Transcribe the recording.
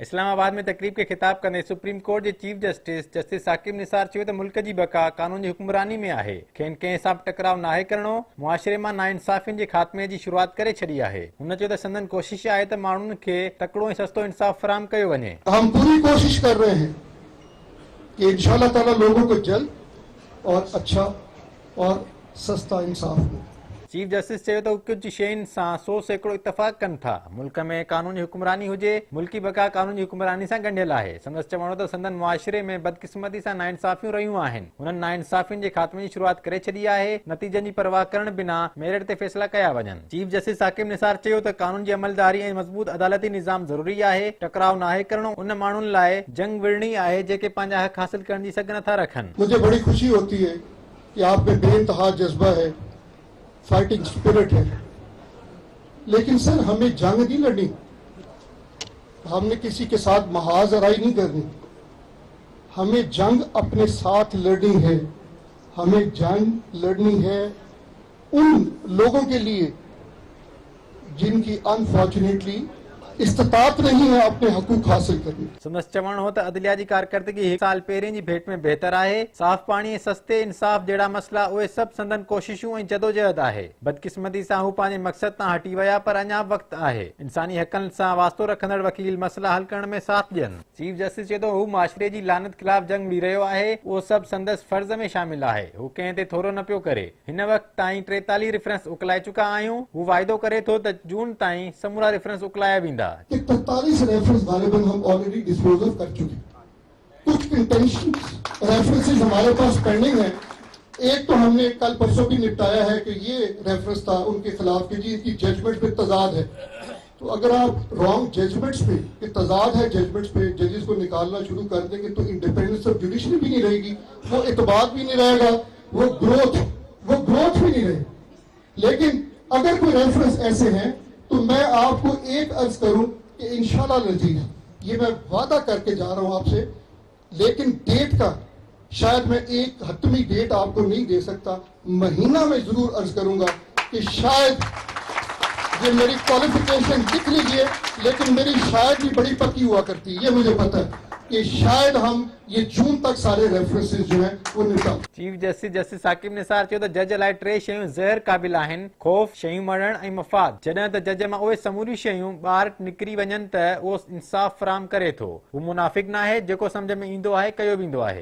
इस्लामाबाद में तकरीब के खिताब कंदे सुप्रीम कोर्ट के चीफ जस्टिस साकिब निसार चयो त मुल्क की बका कानून जी हुक्मरानी में आहे। खेनि कंहिं सां बि टकराव नाहे करणो, मुआशरे मां नाइंसाफ़ियुनि जे ख़ात्मे जी शुरूआत करे छॾी आहे। हुन चयो त संदन कोशिश आहे त माण्हुनि खे तकिड़ो ऐं सस्तो इंसाफ़ फराहम कयो वञे। हम पूरी कोशिश कर रहे हैं कि इंशाअल्लाह ताला लोगों को जल्द और अच्छा और सस्ता इंसाफ मिले। चीफ जस्टिस चयो त कुझु शयुनि सां 100% इतफ़ाक़ कनि था। मुल्क में कानून जी हुक्मरानी हुजे, मुल्की बका कानून जी हुक्मरानी सां ॻंढियल आहे। संदसि चवणो त संदन मुआशरे में बदकिस्मती सां नाइंसाफ़ियूं रहियूं आहिनि। हुननि नाइंसाफ़ियुनि जे ख़ात्मे जी शुरूआत करे छॾी आहे। नतीजनि जी परवाह करण बिना मेरिट ते फ़ैसिला कया वञनि। चीफ जस्टिस साकिब निसार चयो त कानून जी अमलदारी ऐं मज़बूत अदालती निज़ाम ज़रूरी आहे। टकराव नाहे करणो उन माण्हुनि लाइ जंग विड़णी आहे जेके पंहिंजा हक़ हासिल करण जी सघ नथा रखनि। मुझे बड़ी खुशी होती है कि आप में बेइंतहा जज्बा है, फाइटिंग स्पिरिट है, लेकिन सर हमें जंग नहीं लड़नी, हमने किसी के साथ महाजराई नहीं करनी, हमें जंग अपने साथ लड़नी है। हमें जंग लड़नी है उन लोगों के लिए जिनकी अनफॉर्चुनेटली इस्तात नहीं है अपने हकूक हासिल करने। संदसि चवणो हो त अदलिया जी कारकर्दगी 1 साल पहिरें जी भेट में बेहतर आहे। साफ़ पाणी ऐं सस्ते इंसाफ़ जहिड़ा मसला उहे सभु संदन कोशिशूं ऐं जदोजहद आहे। बदकिस्मती सां हू पंहिंजे मक़सद तां हटी विया, पर अञा वक़्तु आहे इंसानी हक़नि सां वास्तो रखंदड़ वकील मसला हल करण में साथ ॾियनि। चीफ जस्टिस चए थो हू मुआशरे जी लानत ख़िलाफ़ जंग लड़ी रहियो आहे। उहो सभु संदसि फर्ज़ में शामिल आहे। हू कंहिं ते थोरो न पियो करे। हिन वक़्तु ताईं 43 रेफरेंस उकलाए चुका आहियूं। हू वाइदो करे थो त जून ताईं समूरा रेफरेंस उकलाया वेंदा। 43 रेफरेंस गालिबन हम ऑलरेडी डिस्पोज ऑफ कर चुके हैं। कुछ इंटेंशन रेफरेंसेस हमारे पास पेंडिंग है। एक तो हमने कल परसों भी निपटाया है कि ये रेफरेंस था उनके खिलाफ कि जी इनकी जजमेंट पे तजाद है। तो अगर आप रॉन्ग जजमेंट्स पे कि तजाद है जजमेंट्स पे जजेस को निकालना शुरू कर देंगे तो इंडिपेंडेंस ऑफ जुडिशरी भी नहीं रहेगी, वो इतबार भी नहीं रहेगा, वो ग्रोथ भी नहीं रहेगी। लेकिन अगर कोई रेफरेंस ऐसे हैं तो मैं आपको एक अर्ज करूं कि इंशाल्लाह नजीर, ये मैं वादा करके जा रहा हूं आपसे, लेकिन डेट का शायद मैं एक हतमी डेट आपको नहीं दे सकता। महीना में जरूर अर्ज करूंगा कि शायद ये मेरी क्वालिफिकेशन लिख लीजिए, लेकिन मेरी शायद भी बड़ी पक्की हुआ करती है। ये मुझे पता है कि शायद हम ये जून तक सारे रेफरेंसेस जो हैं वो निकाल। चीफ जस्टिस साकिब निसार चयो त जज लाइ 3 शयूं ज़हर क़ाबिल आहिनि: ख़ौफ़, शयूं मरण ऐं मफ़ाद। जॾहिं त जज मां उहे समूरियूं शयूं ॿाहिरि निकिरी वञनि त उहो इंसाफ़ फराहम करे थो। हू मुनाफ़िक़ न आहे, जेको सम्झ में ईंदो आहे कयो वेंदो आहे।